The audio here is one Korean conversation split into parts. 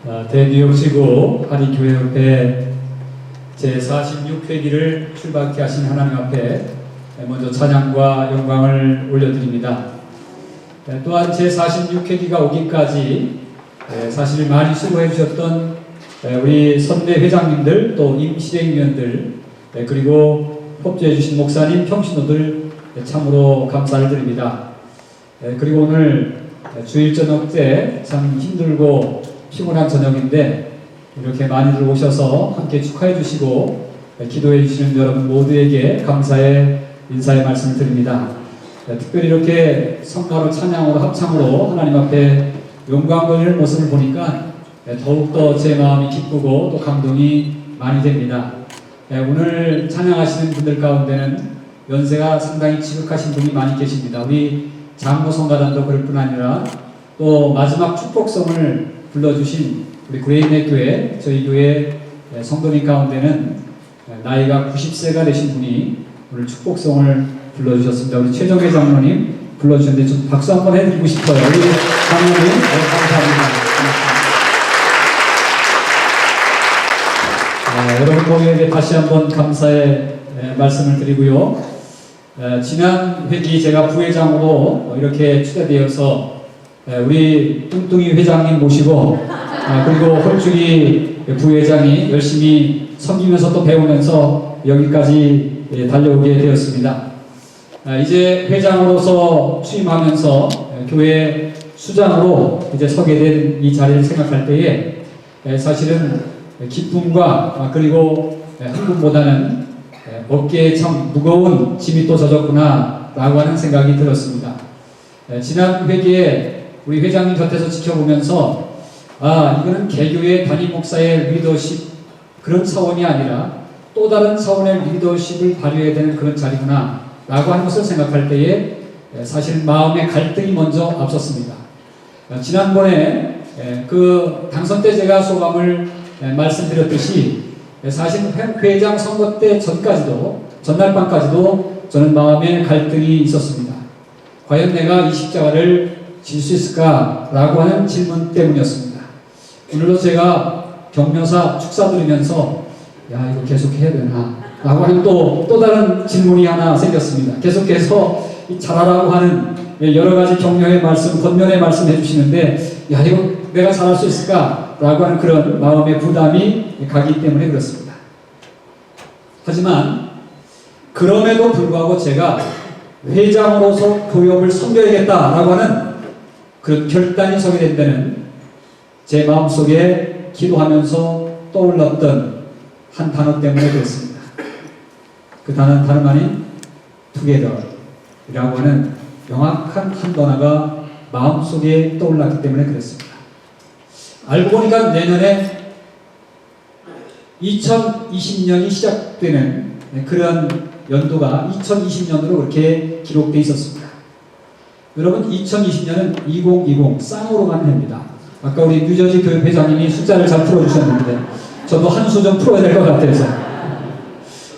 대뉴욕지구 한인교회협회 제46회기를 출발케 하신 하나님 앞에 먼저 찬양과 영광을 올려드립니다. 또한 제46회기가 오기까지 사실 많이 수고해 주셨던 우리 선대 회장님들, 또 임실행위원들, 그리고 협조해 주신 목사님, 평신도들 참으로 감사를 드립니다. 그리고 오늘 주일 저녁 때 참 힘들고 피곤한 저녁인데 이렇게 많이들 오셔서 함께 축하해 주시고 기도해 주시는 여러분 모두에게 감사의 인사의 말씀을 드립니다. 특별히 이렇게 성가로 찬양으로 합창으로 하나님 앞에 영광 돌리는 모습을 보니까 더욱더 제 마음이 기쁘고 또 감동이 많이 됩니다. 오늘 찬양하시는 분들 가운데는 연세가 상당히 지극하신 분이 많이 계십니다. 우리 장로 성가단도 그럴 뿐 아니라 또 마지막 축복성을 불러주신 우리 구레인의 교회, 저희 교회 성도님 가운데는 나이가 90세가 되신 분이 오늘 축복성을 불러주셨습니다. 우리 최정혜 장로님 불러주셨는데 좀 박수 한번 해드리고 싶어요. 우리 장로님 감사합니다. 여러분 모두에게 다시 한번 감사의 말씀을 드리고요. 지난 회기 제가 부회장으로 이렇게 추대되어서 우리 뚱뚱이 회장님 모시고 그리고 홀쭉이 부회장이 열심히 섬기면서 또 배우면서 여기까지 달려오게 되었습니다. 이제 회장으로서 취임하면서 교회 수장으로 이제 서게 된 이 자리를 생각할 때에 사실은 기쁨과 그리고 흥분보다는 어깨에 참 무거운 짐이 또 젖었구나 라고 하는 생각이 들었습니다. 지난 회기에 우리 회장님 곁에서 지켜보면서 이거는 개교의 담임 목사의 리더십 그런 차원이 아니라 또 다른 차원의 리더십을 발휘해야 되는 그런 자리구나 라고 하는 것을 생각할 때에 사실 마음의 갈등이 먼저 앞섰습니다. 지난번에 그 당선 때 제가 소감을 말씀드렸듯이 사실 회장 선거 때 전까지도 전날 밤까지도 저는 마음의 갈등이 있었습니다. 과연 내가 이 십자가를 질 수 있을까라고 하는 질문 때문이었습니다. 오늘도 제가 경묘사 축사 드리면서 이거 계속 해야 되나 라고 하는 또 다른 질문이 하나 생겼습니다. 계속해서 잘하라고 하는 여러 가지 격려의 말씀, 권면의 말씀 해주시는데 이거 내가 잘할 수 있을까 라고 하는 그런 마음의 부담이 가기 때문에 그렇습니다. 하지만 그럼에도 불구하고 제가 회장으로서 교회를 섬겨야겠다라고 하는 그런 결단이 서게 된 데는 제 마음속에 기도하면서 떠올랐던 한 단어 때문에 그렇습니다. 그 단어는 다름 아닌 together이라고 하는 명확한 한 단어가 마음속에 떠올랐기 때문에 그렇습니다. 알고 보니까 내년에 2020년이 시작되는 그런 연도가 2020년으로 그렇게 기록되어 있었습니다. 여러분 2020년은 2020 쌍으로 가는 해입니다. 아까 우리 뉴저지 교회 회장님이 숫자를 잘 풀어주셨는데 저도 한 수 좀 풀어야 될 것 같아서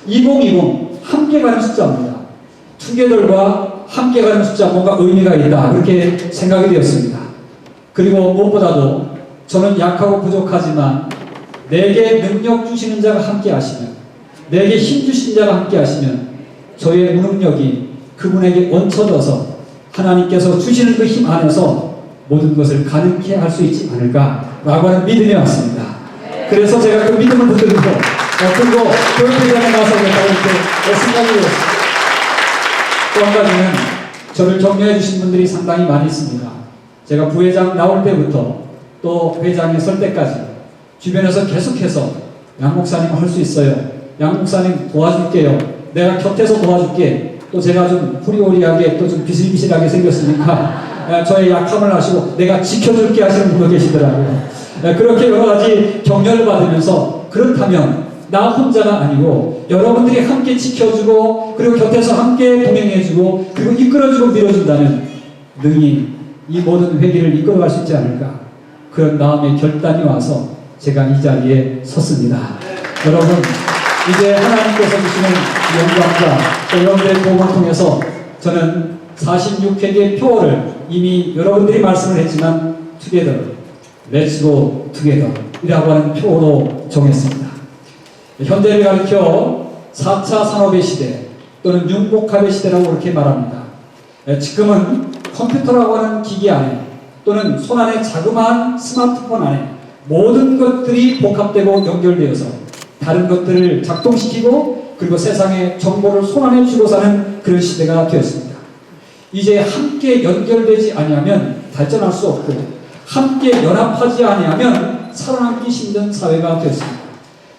2020 함께 가는 숫자입니다. 투게더과 함께 가는 숫자 뭔가 의미가 있다 그렇게 생각이 되었습니다. 그리고 무엇보다도 저는 약하고 부족하지만 내게 능력 주시는 자가 함께 하시면 내게 힘 주시는 자가 함께 하시면 저의 무능력이 그분에게 얹혀져서 하나님께서 주시는 그 힘 안에서 모든 것을 가능케 할 수 있지 않을까라고 하는 믿음이 왔습니다. 그래서 제가 그 믿음을 붙들고 그리고 교회장에 나서겠다고 이렇게 생각이 되었습니다. 또 한 가지는 저를 격려해 주신 분들이 상당히 많이 있습니다. 제가 부회장 나올 때부터 또 회장에 설 때까지 주변에서 계속해서 양 목사님 할 수 있어요. 양 목사님 도와줄게요. 내가 곁에서 도와줄게. 또 제가 좀 후리호리하게 또 좀 비실비실하게 생겼으니까 저의 약함을 아시고 내가 지켜줄게 하시는 분도 계시더라고요. 그렇게 여러 가지 격려를 받으면서 그렇다면 나 혼자가 아니고 여러분들이 함께 지켜주고 그리고 곁에서 함께 동행해주고 그리고 이끌어주고 밀어준다면 능히 이 모든 회기를 이끌어갈 수 있지 않을까 그런 마음의 결단이 와서 제가 이 자리에 섰습니다. 여러분 이제 하나님께서 주시는 영광과 또 여러분들의 도움을 통해서 저는 46회기의 표어를 이미 여러분들이 말씀을 했지만 together, let's go 투게더이라고 하는 표어로 정했습니다. 현대를 가리켜 4차 산업의 시대 또는 융복합의 시대라고 그렇게 말합니다. 지금은 컴퓨터라고 하는 기기 안에 또는 손안의 자그마한 스마트폰 안에 모든 것들이 복합되고 연결되어서 다른 것들을 작동시키고 그리고 세상의 정보를 손안에 쥐고 사는 그런 시대가 되었습니다. 이제 함께 연결되지 아니하면 발전할 수 없고 함께 연합하지 아니하면 살아남기 힘든 사회가 되었습니다.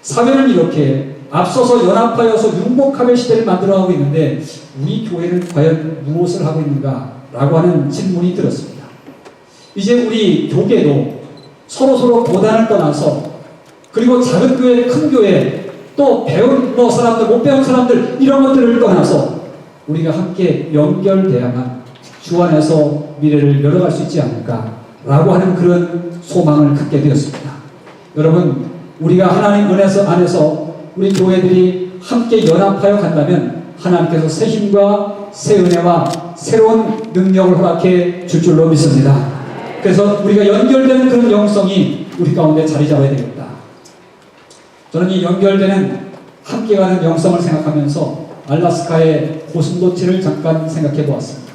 사회는 이렇게 앞서서 연합하여서 융복합의 시대를 만들어가고 있는데 우리 교회는 과연 무엇을 하고 있는가? 라고 하는 질문이 들었습니다. 이제 우리 교계도 서로 고단을 떠나서 그리고 작은 교회, 큰 교회 또 배운 사람들, 못 배운 사람들 이런 것들을 떠나서 우리가 함께 연결돼야만 주 안에서 미래를 열어갈 수 있지 않을까라고 하는 그런 소망을 갖게 되었습니다. 여러분, 우리가 하나님 은혜서 안에서 우리 교회들이 함께 연합하여 간다면 하나님께서 새 힘과 새 은혜와 새로운 능력을 허락해 줄 줄로 믿습니다. 그래서 우리가 연결되는 그런 영성이 우리 가운데 자리 잡아야 되겠다. 저는 이 연결되는 함께 가는 영성을 생각하면서 알래스카의 고슴도치를 잠깐 생각해 보았습니다.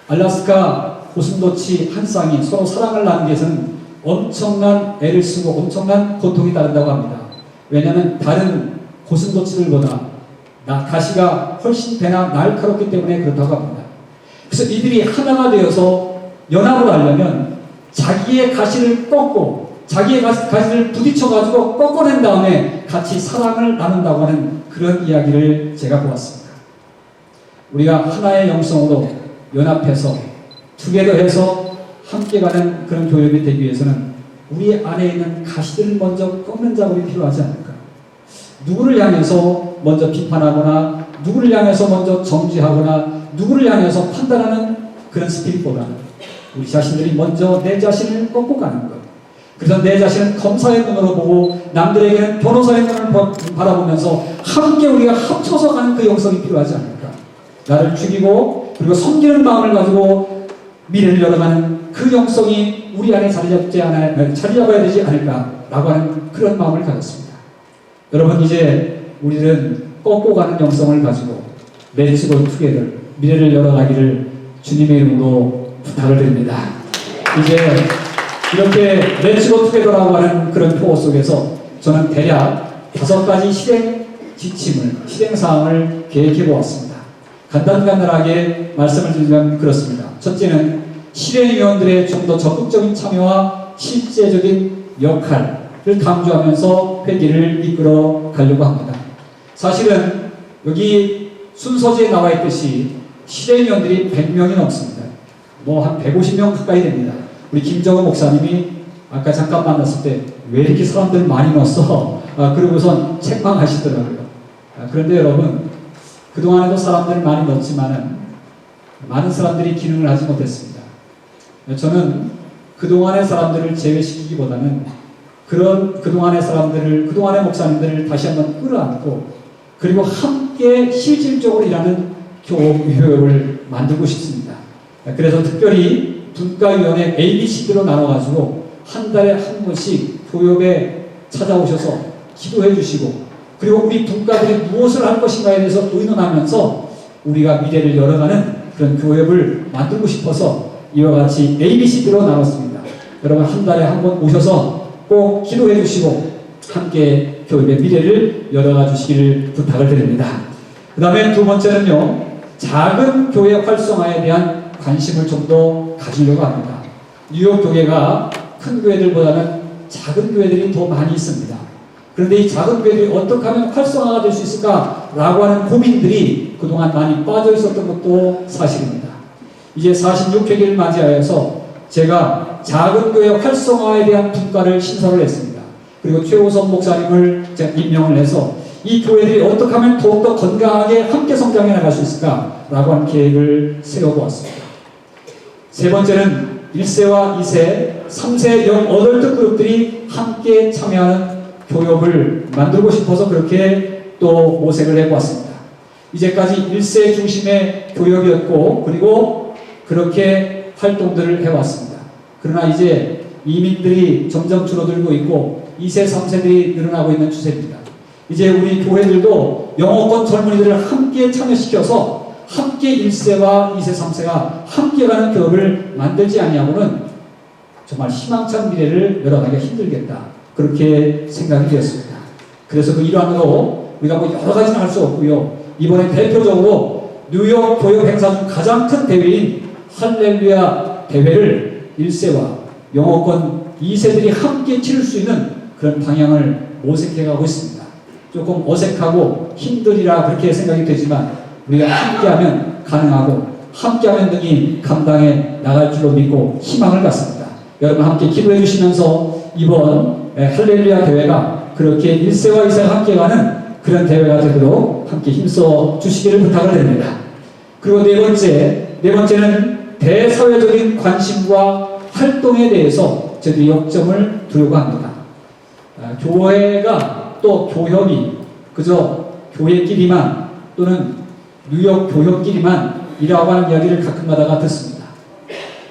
알래스카 고슴도치 한 쌍이 서로 사랑을 나누기 위해서는 엄청난 애를 쓰고 엄청난 고통이 따른다고 합니다. 왜냐하면 다른 고슴도치들보다 가시가 훨씬 배나 날카롭기 때문에 그렇다고 합니다. 그래서 이들이 하나가 되어서 연합을 하려면 자기의 가시를 꺾고 자기의 가시를 부딪혀가지고 꺾어낸 다음에 같이 사랑을 나눈다고 하는 그런 이야기를 제가 보았습니다. 우리가 하나의 영성으로 연합해서 투게더해서 함께 가는 그런 교회가 되기 위해서는 우리 안에 있는 가시들을 먼저 꺾는 작업이 필요하지 않을까? 누구를 향해서 먼저 비판하거나 누구를 향해서 먼저 정죄하거나 누구를 향해서 판단하는 그런 스피릿보다는 우리 자신들이 먼저 내 자신을 꺾고 가는 것. 그래서 내 자신은 검사의 눈으로 보고 남들에게는 변호사의 눈을 바라보면서 함께 우리가 합쳐서 가는 그 영성이 필요하지 않을까? 나를 죽이고 그리고 섬기는 마음을 가지고 미래를 열어가는 그 영성이 우리 안에 자리 잡아야 되지 않을까라고 하는 그런 마음을 가졌습니다. 여러분, 이제 우리는 꺾고 가는 영성을 가지고 렛츠고 투게더 미래를 열어가기를 주님의 이름으로 부탁을 드립니다. 이제 이렇게 렛츠고 투게더라고 하는 그런 표어 속에서 저는 대략 5가지 실행 지침을, 실행사항을 계획해 보았습니다. 간단하게 말씀을 드리면 그렇습니다. 첫째는 실행위원들의 좀 더 적극적인 참여와 실제적인 역할을 강조하면서 회기를 이끌어 가려고 합니다. 사실은 여기 순서지에 나와 있듯이 실행위원들이 100명이 넘습니다. 한 150명 가까이 됩니다. 우리 김정은 목사님이 아까 잠깐 만났을 때 왜 이렇게 사람들 많이 넣었어? 그러고선 책망하시더라고요. 그런데 여러분, 그동안에도 사람들을 많이 넣었지만은 많은 사람들이 기능을 하지 못했습니다. 저는 그동안의 사람들을 제외시키기보다는 그동안의 사람들을, 그동안의 목사님들을 다시 한번 끌어안고 그리고 함께 실질적으로 일하는 교육을 만들고 싶습니다. 그래서 특별히 분과위원회 ABCD로 나눠가지고 한 달에 한 번씩 교육에 찾아오셔서 기도해 주시고 그리고 우리 분과들이 무엇을 할 것인가에 대해서 의논하면서 우리가 미래를 열어가는 그런 교육을 만들고 싶어서 이와 같이 ABCD로 나눴습니다. 여러분, 한 달에 한 번 오셔서 꼭 기도해 주시고 함께 교육의 미래를 열어가 주시기를 부탁을 드립니다. 그 다음에 두 번째는요, 작은 교회 활성화에 대한 관심을 좀 더 가지려고 합니다. 뉴욕 교회가 큰 교회들보다는 작은 교회들이 더 많이 있습니다. 그런데 이 작은 교회들이 어떻게 하면 활성화가 될 수 있을까라고 하는 고민들이 그동안 많이 빠져 있었던 것도 사실입니다. 이제 46회기를 맞이하여서 제가 작은 교회 활성화에 대한 분과를 신설을 했습니다. 그리고 최우선 목사님을 제가 임명을 해서 이 교회들이 어떻게 하면 더욱더 건강하게 함께 성장해 나갈 수 있을까라고 하는 계획을 세워보았습니다. 세 번째는 1세와 2세, 3세 영 어덜트 그룹들이 함께 참여하는 교육을 만들고 싶어서 그렇게 또 모색을 해보았습니다. 이제까지 1세 중심의 교육이었고 그리고 그렇게 활동들을 해왔습니다. 그러나 이제 이민들이 점점 줄어들고 있고 2세, 3세들이 늘어나고 있는 추세입니다. 이제 우리 교회들도 영어권 젊은이들을 함께 참여시켜서 함께 1세와 2세, 3세가 함께 가는 교회를 만들지 아니하고는 정말 희망찬 미래를 열어가기가 힘들겠다. 그렇게 생각이 되었습니다. 그래서 그 일환으로 우리가 뭐 여러 가지는 할 수 없고요. 이번에 대표적으로 뉴욕 교역 행사 중 가장 큰 대회인 할렐루야 대회를 1세와 영어권 2세들이 함께 치를 수 있는 그런 방향을 모색해가고 있습니다. 조금 어색하고 힘들이라 그렇게 생각이 되지만 우리가 함께하면 가능하고 함께하면 능히 감당해 나갈 줄로 믿고 희망을 갖습니다. 여러분 함께 기도해 주시면서 이번 할렐루야 대회가 그렇게 1세와 2세가 함께 가는 그런 대회가 되도록 함께 힘써 주시기를 부탁을 드립니다. 그리고 네 번째는 대사회적인 관심과 활동에 대해서 저희들이 역점을 두려고 합니다. 교회가 또 교협이 그저 교회끼리만 또는 뉴욕 교협끼리만 이라고 하는 이야기를 가끔가다가 듣습니다.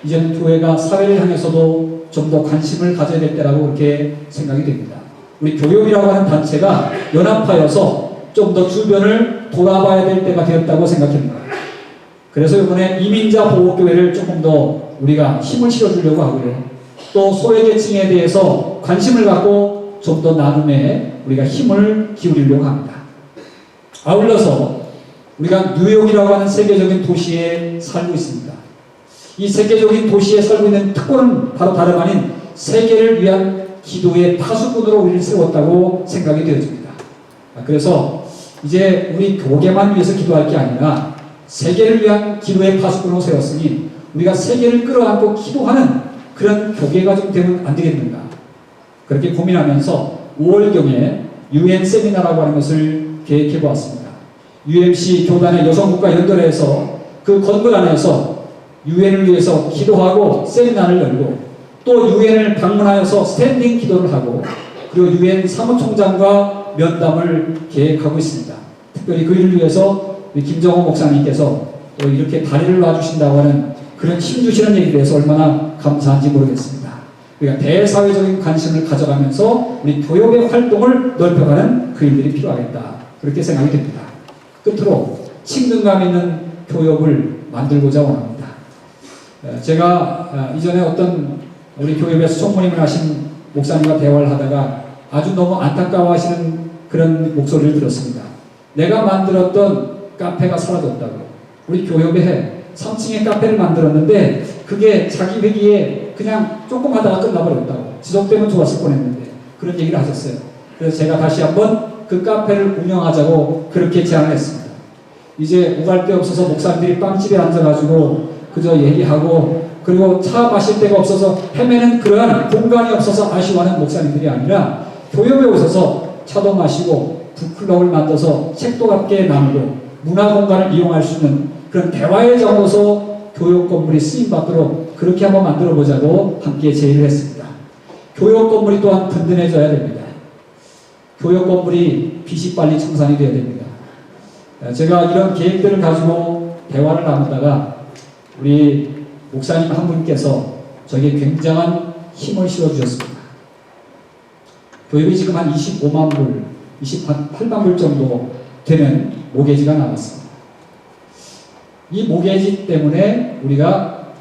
이제는 교회가 사회를 향해서도 좀 더 관심을 가져야 될 때라고 그렇게 생각이 됩니다. 우리 교협이라고 하는 단체가 연합하여서 좀 더 주변을 돌아봐야 될 때가 되었다고 생각합니다. 그래서 이번에 이민자 보호교회를 조금 더 우리가 힘을 실어주려고 하고요. 또 소외계층에 대해서 관심을 갖고 좀 더 나눔에 우리가 힘을 기울이려고 합니다. 아울러서 우리가 뉴욕이라고 하는 세계적인 도시에 살고 있습니다. 이 세계적인 도시에 살고 있는 특권은 바로 다름 아닌 세계를 위한 기도의 파수꾼으로 우리를 세웠다고 생각이 되어집니다. 그래서 이제 우리 교계만 위해서 기도할 게 아니라 세계를 위한 기도의 파수꾼으로 세웠으니 우리가 세계를 끌어안고 기도하는 그런 교계가 좀 되면 안 되겠는가. 그렇게 고민하면서 5월경에 UN 세미나라고 하는 것을 계획해 보았습니다. UMC 교단의 여성국가 연결해서 그 건물 안에서 UN을 위해서 기도하고 세미나를 열고 또 UN을 방문하여서 스탠딩 기도를 하고 그리고 UN 사무총장과 면담을 계획하고 있습니다. 특별히 그 일을 위해서 우리 김정호 목사님께서 또 이렇게 다리를 놔주신다고 하는 그런 힘주시는 얘기에 대해서 얼마나 감사한지 모르겠습니다. 우리가 대사회적인 관심을 가져가면서 우리 교역의 활동을 넓혀가는 그 일들이 필요하겠다. 그렇게 생각이 됩니다. 끝으로 친근감 있는 교역을 만들고자 원합니다. 제가 이전에 어떤 우리 교회에서 총무님을 하신 목사님과 대화를 하다가 아주 너무 안타까워하시는 그런 목소리를 들었습니다. 내가 만들었던 카페가 사라졌다고. 우리 교협에 3층에 카페를 만들었는데 그게 자기 회기에 그냥 조금 하다가 끝나버렸다고. 지속되면 좋았을 뻔했는데 그런 얘기를 하셨어요. 그래서 제가 다시 한번 그 카페를 운영하자고 그렇게 제안을 했습니다. 이제 오갈 데 없어서 목사님들이 빵집에 앉아가지고 그저 얘기하고 그리고 차 마실 데가 없어서 헤매는 그러한 공간이 없어서 아쉬워하는 목사님들이 아니라 교협에 오셔서 차도 마시고 북클럽을 만들어서 책도 함께 나누고 문화 공간을 이용할 수 있는 그런 대화의 장으로서 교육 건물이 쓰임받도록 그렇게 한번 만들어 보자고 함께 제의를 했습니다. 교육 건물이 또한 든든해져야 됩니다. 교육 건물이 빚이 빨리 청산이 되어야 됩니다. 제가 이런 계획들을 가지고 대화를 나누다가 우리 목사님 한 분께서 저에게 굉장한 힘을 실어주셨습니다. 교육이 지금 한 25만 불, 28만 불 정도 되는 모계지가 나왔습니다. 이 모계지 때문에 우리가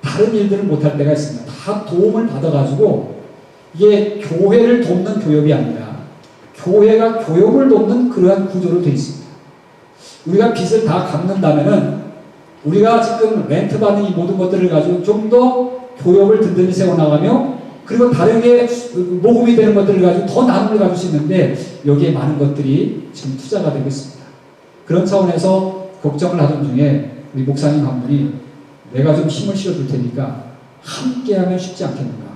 다른 일들을 못할 때가 있습니다. 다 도움을 받아가지고 이게 교회를 돕는 교육이 아니라 교회가 교육을 돕는 그러한 구조로 되어 있습니다. 우리가 빚을 다 갚는다면은 우리가 지금 렌트 받는 이 모든 것들을 가지고 좀 더 교육을 든든히 세워나가며 그리고 다르게 모금이 되는 것들을 가지고 더 나눔을 가질 수 있는데 여기에 많은 것들이 지금 투자가 되고 있습니다. 그런 차원에서 걱정을 하던 중에 우리 목사님 한 분이 내가 좀 힘을 실어줄 테니까 함께하면 쉽지 않겠는가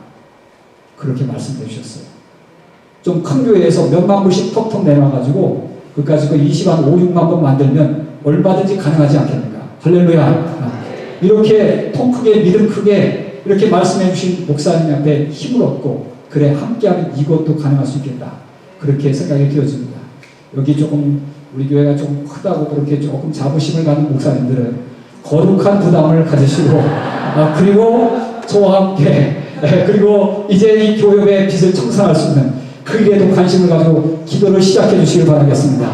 그렇게 말씀해 주셨어요. 좀 큰 교회에서 몇만 불씩 턱턱 내놔가지고 그까지 그 20만 5, 6만 번 만들면 얼마든지 가능하지 않겠는가. 할렐루야. 이렇게 통 크게 믿음 크게 이렇게 말씀해 주신 목사님 앞에 힘을 얻고 그래 함께하면 이것도 가능할 수 있겠다. 그렇게 생각이 되어집니다. 여기 조금 우리 교회가 조금 크다고 그렇게 조금 자부심을 가진 목사님들은 거룩한 부담을 가지시고 그리고 저와 함께 그리고 이제 이 교회의 빚을 청산할 수 있는 그 일에도 관심을 가지고 기도를 시작해 주시길 바라겠습니다.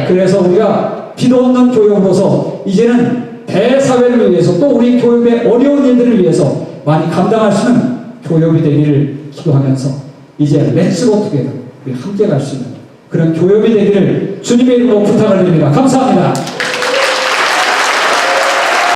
그래서 우리가 빚 없는 교회로서 이제는 대사회를 위해서 또 우리 교회의 어려운 일들을 위해서 많이 감당할 수 있는 교회이 되기를 기도하면서 이제 렛츠 고 투게더 우리 함께 갈 수 있는 그런 교회이 되기를 주님의 이름으로 부탁을 드립니다. 감사합니다.